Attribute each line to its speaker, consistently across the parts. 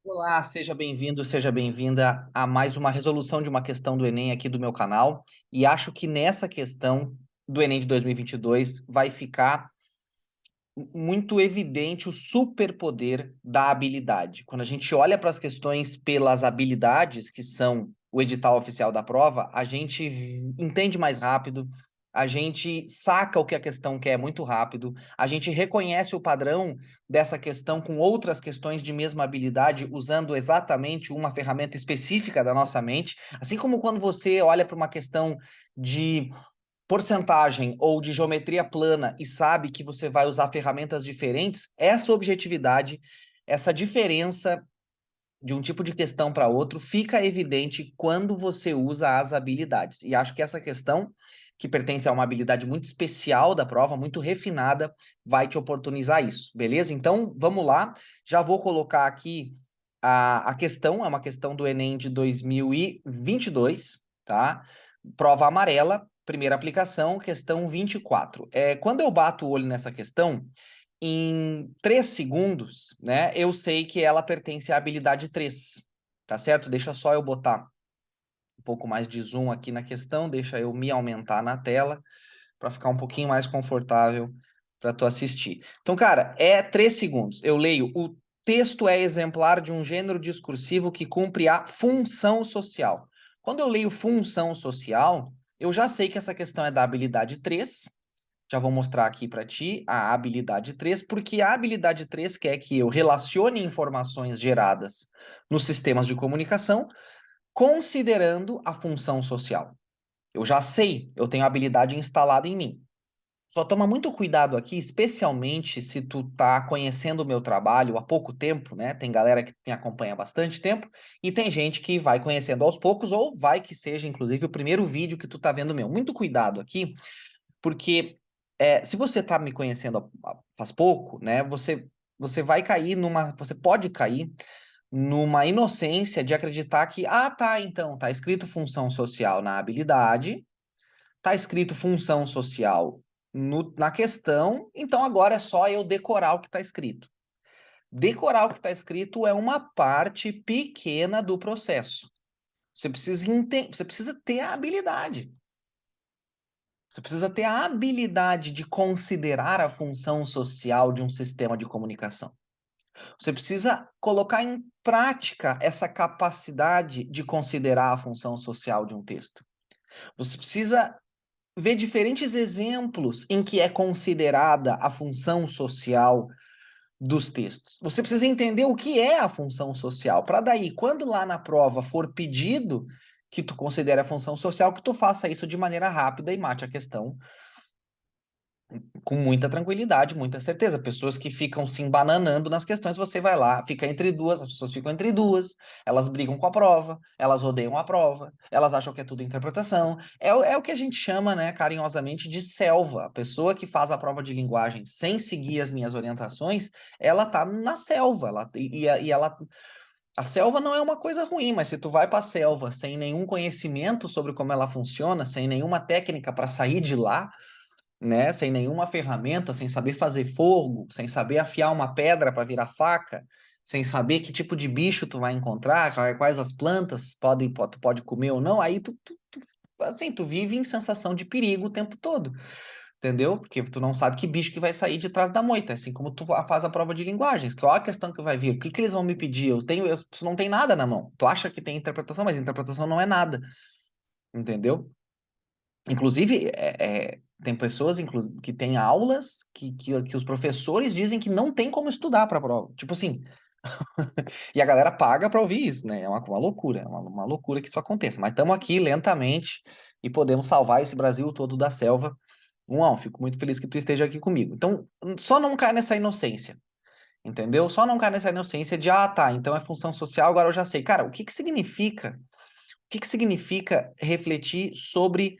Speaker 1: Olá, seja bem-vindo, seja bem-vinda a mais uma resolução de uma questão do Enem aqui do meu canal. E acho que nessa questão do Enem de 2022 vai ficar muito evidente o superpoder da habilidade. Quando a gente olha para as questões pelas habilidades, que são o edital oficial da prova, a gente entende mais rápido, a gente saca o que a questão quer muito rápido, a gente reconhece o padrão dessa questão com outras questões de mesma habilidade, usando exatamente uma ferramenta específica da nossa mente. Assim como quando você olha para uma questão de porcentagem ou de geometria plana e sabe que você vai usar ferramentas diferentes, essa objetividade, essa diferença de um tipo de questão para outro fica evidente quando você usa as habilidades. E acho que essa questão, que pertence a uma habilidade muito especial da prova, muito refinada, vai te oportunizar isso, beleza? Então, vamos lá. Já vou colocar aqui a questão, é uma questão do Enem de 2022, tá? Prova amarela, primeira aplicação, questão 24. Quando eu bato o olho nessa questão, em 3 segundos, né, eu sei que ela pertence à habilidade 3, tá certo? Deixa só eu botar um pouco mais de zoom aqui na questão, deixa eu me aumentar na tela para ficar um pouquinho mais confortável para tu assistir. Então, cara, é 3 segundos. Eu leio: o texto é exemplar de um gênero discursivo que cumpre a função social. Quando eu leio função social, eu já sei que essa questão é da habilidade 3. Já vou mostrar aqui para ti a habilidade 3, porque a habilidade 3 quer que eu relacione informações geradas nos sistemas de comunicação, considerando a função social. Eu já sei, eu tenho a habilidade instalada em mim. Só toma muito cuidado aqui, especialmente se tu tá conhecendo o meu trabalho há pouco tempo, né? Tem galera que me acompanha há bastante tempo e tem gente que vai conhecendo aos poucos ou vai que seja, inclusive, o primeiro vídeo que tu tá vendo meu. Muito cuidado aqui, porque se você está me conhecendo faz pouco, né, você vai cair numa, você pode cair numa inocência de acreditar que, tá, então, tá escrito função social na habilidade, tá escrito função social na questão, então agora é só eu decorar o que está escrito. Decorar o que está escrito é uma parte pequena do processo. Você precisa ter a habilidade. Você precisa ter a habilidade de considerar a função social de um sistema de comunicação. Você precisa colocar em prática essa capacidade de considerar a função social de um texto. Você precisa ver diferentes exemplos em que é considerada a função social dos textos. Você precisa entender o que é a função social, para daí, quando lá na prova for pedido que tu considere a função social, que tu faça isso de maneira rápida e mate a questão com muita tranquilidade, muita certeza. Pessoas que ficam se embananando nas questões, você vai lá, fica entre duas, as pessoas ficam entre duas, elas brigam com a prova, elas odeiam a prova, elas acham que é tudo interpretação. É o que a gente chama, né, carinhosamente, de selva. A pessoa que faz a prova de linguagem sem seguir as minhas orientações, ela tá na selva, e ela. A selva não é uma coisa ruim, mas se tu vai para a selva sem nenhum conhecimento sobre como ela funciona, sem nenhuma técnica para sair de lá, né, sem nenhuma ferramenta, sem saber fazer fogo, sem saber afiar uma pedra para virar faca, sem saber que tipo de bicho tu vai encontrar, quais as plantas tu pode comer ou não, aí assim, tu vive em sensação de perigo o tempo todo, entendeu? Porque tu não sabe que bicho que vai sair de trás da moita, assim como tu faz a prova de linguagens, que ó a questão que vai vir, o que que eles vão me pedir? Tu não tem nada na mão. Tu acha que tem interpretação, mas interpretação não é nada, entendeu? Inclusive, tem pessoas que têm aulas que os professores dizem que não tem como estudar para a prova. Tipo assim, e a galera paga para ouvir isso, né? É uma loucura, é uma loucura que isso aconteça. Mas estamos aqui lentamente e podemos salvar esse Brasil todo da selva. Fico muito feliz que tu esteja aqui comigo. Então, só não cai nessa inocência, entendeu? Só não cai nessa inocência de, tá, então é função social, agora eu já sei. Cara, o que que significa? O que que significa refletir sobre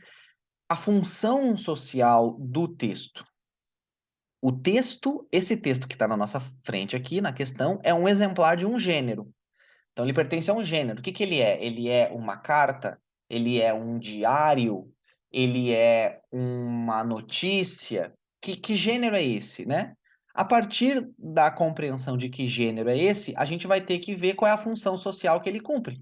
Speaker 1: a função social do texto? O texto, esse texto que está na nossa frente aqui na questão, é um exemplar de um gênero. Então, ele pertence a um gênero. O que que ele é? Ele é uma carta? Ele é um diário? Ele é uma notícia? Que gênero é esse, né? A partir da compreensão de que gênero é esse, a gente vai ter que ver qual é a função social que ele cumpre.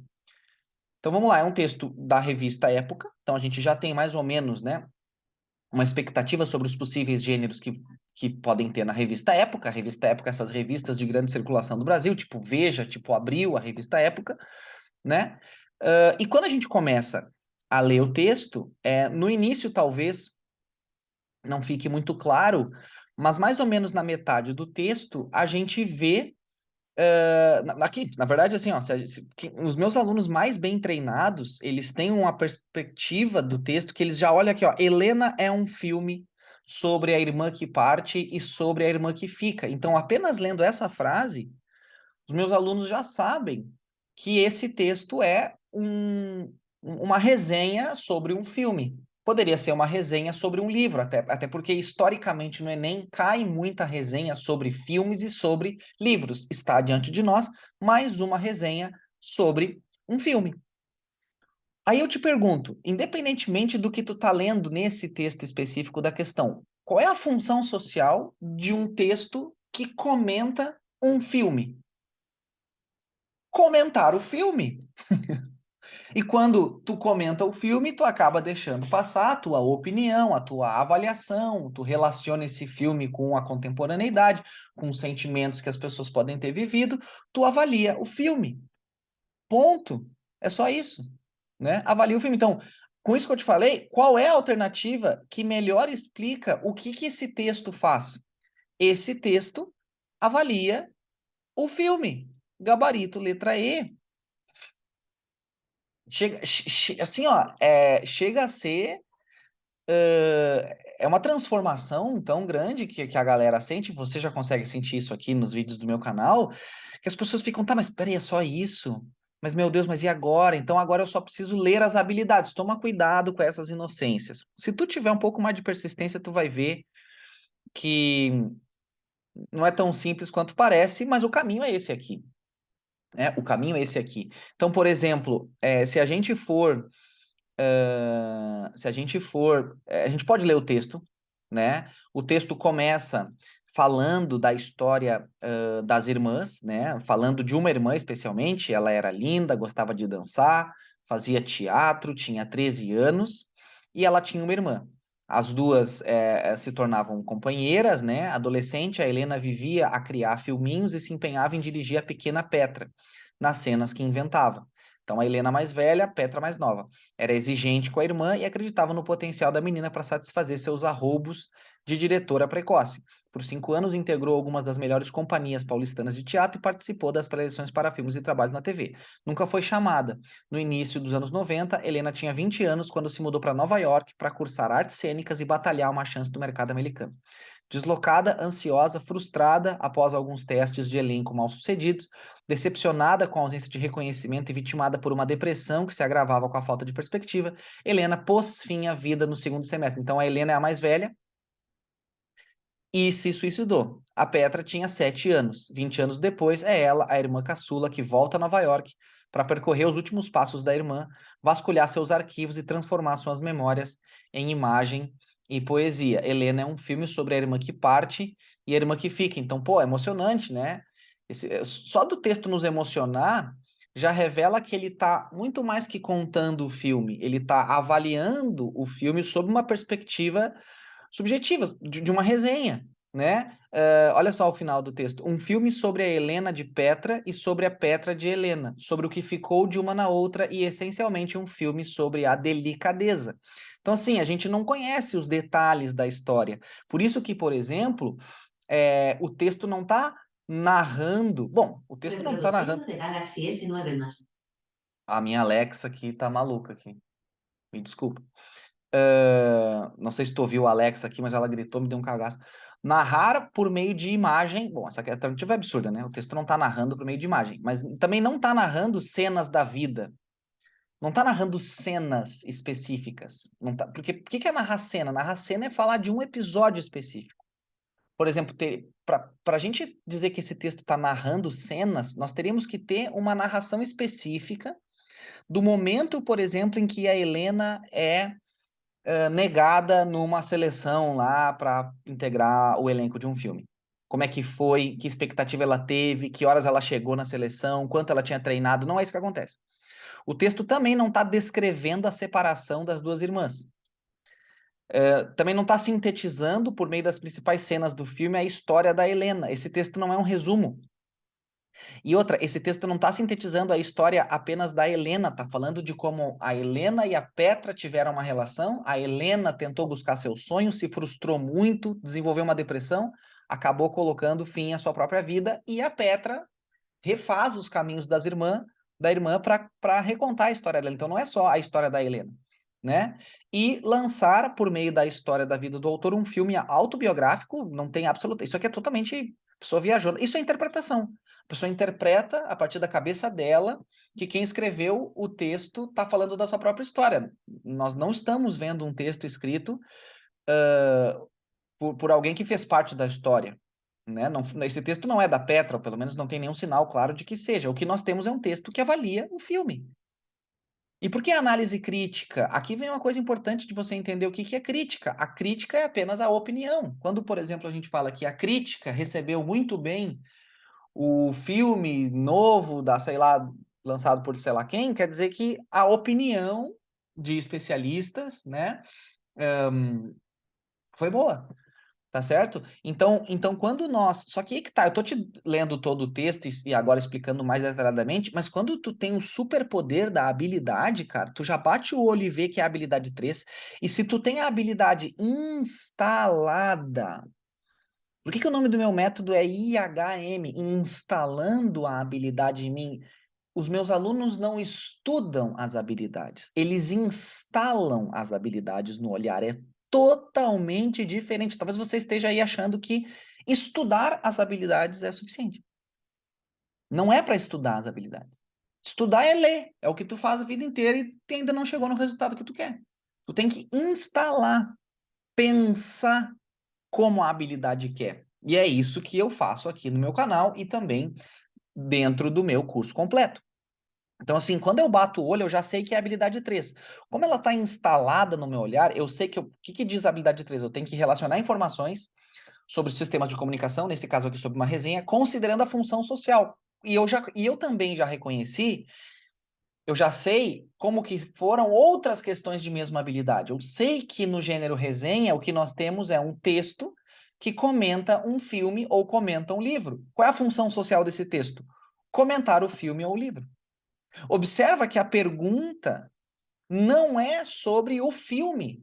Speaker 1: Então vamos lá, é um texto da revista Época, então a gente já tem mais ou menos, né, uma expectativa sobre os possíveis gêneros que podem ter na revista Época. A revista Época, essas revistas de grande circulação do Brasil, tipo Veja, tipo Abril, a revista Época, né? E quando a gente começa a ler o texto, no início talvez não fique muito claro, mas mais ou menos na metade do texto a gente vê aqui, na verdade, assim, ó, os meus alunos mais bem treinados, eles têm uma perspectiva do texto que eles já olham aqui, ó, Helena é um filme sobre a irmã que parte e sobre a irmã que fica. Então, apenas lendo essa frase, os meus alunos já sabem que esse texto é uma resenha sobre um filme. Poderia ser uma resenha sobre um livro, até porque historicamente no Enem cai muita resenha sobre filmes e sobre livros. Está diante de nós mais uma resenha sobre um filme. Aí eu te pergunto, independentemente do que tu tá lendo nesse texto específico da questão, qual é a função social de um texto que comenta um filme? Comentar o filme. E quando tu comenta o filme, tu acaba deixando passar a tua opinião, a tua avaliação, tu relaciona esse filme com a contemporaneidade, com os sentimentos que as pessoas podem ter vivido, tu avalia o filme. Ponto. É só isso, né? Avalia o filme. Então, com isso que eu te falei, qual é a alternativa que melhor explica o que esse texto faz? Esse texto avalia o filme. Gabarito letra E. Assim, ó, chega a ser uma transformação tão grande que a galera sente, você já consegue sentir isso aqui nos vídeos do meu canal, que as pessoas ficam, tá, mas peraí, é só isso? Mas, meu Deus, mas e agora? Então agora eu só preciso ler as habilidades. Toma cuidado com essas inocências. Se tu tiver um pouco mais de persistência, tu vai ver que não é tão simples quanto parece, mas o caminho é esse aqui, né? O caminho é esse aqui. Então, por exemplo, se a gente for a gente pode ler o texto, né? O texto começa falando da história das irmãs, né? Falando de uma irmã especialmente, ela era linda, gostava de dançar, fazia teatro, tinha 13 anos e ela tinha uma irmã. As duas se tornavam companheiras, né? Adolescente, a Helena vivia a criar filminhos e se empenhava em dirigir a pequena Petra nas cenas que inventava. Então, a Helena mais velha, a Petra mais nova. Era exigente com a irmã e acreditava no potencial da menina para satisfazer seus arroubos de diretora precoce. Por 5 anos, integrou algumas das melhores companhias paulistanas de teatro e participou das preleções para filmes e trabalhos na TV. Nunca foi chamada. No início dos anos 90, Helena tinha 20 anos quando se mudou para Nova York para cursar artes cênicas e batalhar uma chance do mercado americano. Deslocada, ansiosa, frustrada após alguns testes de elenco mal-sucedidos, decepcionada com a ausência de reconhecimento e vitimada por uma depressão que se agravava com a falta de perspectiva, Helena pôs fim à vida no segundo semestre. Então a Helena é a mais velha e se suicidou. A Petra tinha 7 anos. 20 anos depois, é ela, a irmã caçula, que volta a Nova York para percorrer os últimos passos da irmã, vasculhar seus arquivos e transformar suas memórias em imagem e poesia. Helena é um filme sobre a irmã que parte e a irmã que fica. Então, pô, é emocionante, né? Só do texto nos emocionar já revela que ele está muito mais que contando o filme, ele está avaliando o filme sob uma perspectiva subjetivas, de uma resenha, né? Olha só o final do texto. Um filme sobre a Helena de Petra e sobre a Petra de Helena, sobre o que ficou de uma na outra e essencialmente um filme sobre a delicadeza. Então, assim, a gente não conhece os detalhes da história. Por isso que, por exemplo, o texto não está narrando. Bom, o texto não está narrando.
Speaker 2: de Galaxy S9
Speaker 1: A minha Alexa aqui tá maluca aqui. Me desculpa. Não sei se tu ouviu a Alexa aqui, mas ela gritou, me deu um cagaço. Narrar por meio de imagem. Bom, essa alternativa é absurda, né? O texto não está narrando por meio de imagem, mas também não está narrando cenas da vida. Não está narrando cenas específicas. Não tá, porque o que é narrar cena? Narrar cena é falar de um episódio específico. Por exemplo, para a gente dizer que esse texto está narrando cenas, nós teríamos que ter uma narração específica do momento, por exemplo, em que a Helena é negada numa seleção lá para integrar o elenco de um filme. como é que foi, que expectativa ela teve, que horas ela chegou na seleção, quanto ela tinha treinado. Não é isso que acontece. O texto também não está descrevendo a separação das duas irmãs. Também não está sintetizando, por meio das principais cenas do filme, a história da Helena. Esse texto não é um resumo. E outra, esse texto não está sintetizando a história apenas da Helena, está falando de como a Helena e a Petra tiveram uma relação, a Helena tentou buscar seu sonho, se frustrou muito, desenvolveu uma depressão, acabou colocando fim à sua própria vida, e a Petra refaz os caminhos da irmã para recontar a história dela. Então não é só a história da Helena, né? E lançar, por meio da história da vida do autor, um filme autobiográfico, não tem absoluta. Isso aqui é totalmente. A pessoa viajou. Isso é interpretação. A pessoa interpreta a partir da cabeça dela que quem escreveu o texto está falando da sua própria história. Nós não estamos vendo um texto escrito por alguém que fez parte da história. Né? Não, esse texto não é da Petra, ou pelo menos não tem nenhum sinal claro de que seja. O que nós temos é um texto que avalia o filme. E por que análise crítica? Aqui vem uma coisa importante de você entender o que é crítica. A crítica é apenas a opinião. Quando, por exemplo, a gente fala que a crítica recebeu muito bem o filme novo da, sei lá, lançado por sei lá quem, quer dizer que a opinião de especialistas, né, foi boa. Tá certo? Então quando nós. Só que aí que tá, eu tô te lendo todo o texto e agora explicando mais detalhadamente, mas quando tu tem o superpoder da habilidade, cara, tu já bate o olho e vê que é a habilidade 3. E se tu tem a habilidade instalada. Por que o nome do meu método é IHM? Instalando a habilidade em mim. Os meus alunos não estudam as habilidades, eles instalam as habilidades no olhar. É totalmente diferente. Talvez você esteja aí achando que estudar as habilidades é suficiente. Não é para estudar as habilidades. Estudar é ler, é o que tu faz a vida inteira e tu ainda não chegou no resultado que tu quer. Tu tem que instalar, pensar como a habilidade quer. E é isso que eu faço aqui no meu canal e também dentro do meu curso completo. Então, assim, quando eu bato o olho, eu já sei que é a habilidade 3. Como ela está instalada no meu olhar, eu sei que o que diz a habilidade 3? Eu tenho que relacionar informações sobre sistemas de comunicação, nesse caso aqui sobre uma resenha, considerando a função social. E eu também já reconheci, eu já sei como que foram outras questões de mesma habilidade. Eu sei que no gênero resenha, o que nós temos é um texto que comenta um filme ou comenta um livro. Qual é a função social desse texto? Comentar o filme ou o livro. Observa que a pergunta não é sobre o filme,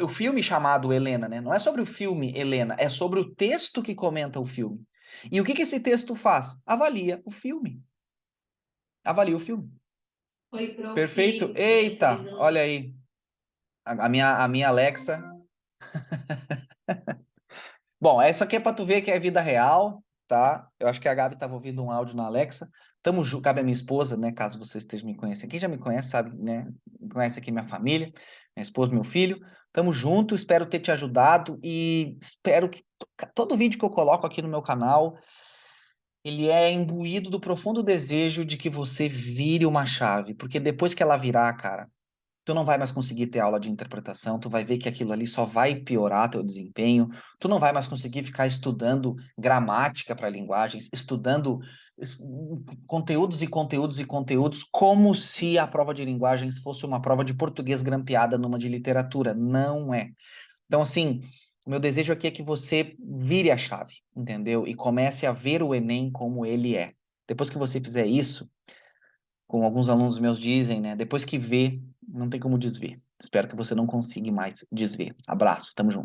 Speaker 1: o filme chamado Helena, né? Não é sobre o filme Helena, é sobre o texto que comenta o filme. E o que esse texto faz? Avalia o filme. Avalia o filme.
Speaker 2: Oi, prof.
Speaker 1: Perfeito?
Speaker 2: É,
Speaker 1: Eita, olha aí. A minha Alexa. Bom, essa aqui é para tu ver que é vida real, tá? Eu acho que a Gabi estava ouvindo um áudio na Alexa. Gabi é minha esposa, né? Caso você esteja me conhecendo. Quem já me conhece sabe, né? Conhece aqui minha família, minha esposa, meu filho. Tamo junto, espero ter te ajudado e espero que todo vídeo que eu coloco aqui no meu canal, ele é imbuído do profundo desejo de que você vire uma chave, porque depois que ela virar, cara, tu não vai mais conseguir ter aula de interpretação, tu vai ver que aquilo ali só vai piorar teu desempenho, tu não vai mais conseguir ficar estudando gramática para linguagens, estudando conteúdos e conteúdos e conteúdos, como se a prova de linguagens fosse uma prova de português grampeada numa de literatura. Não é. Então, assim, o meu desejo aqui é que você vire a chave, entendeu? E comece a ver o Enem como ele é. Depois que você fizer isso, como alguns alunos meus dizem, né? Depois que vê, não tem como desver. Espero que você não consiga mais desver. Abraço, tamo junto.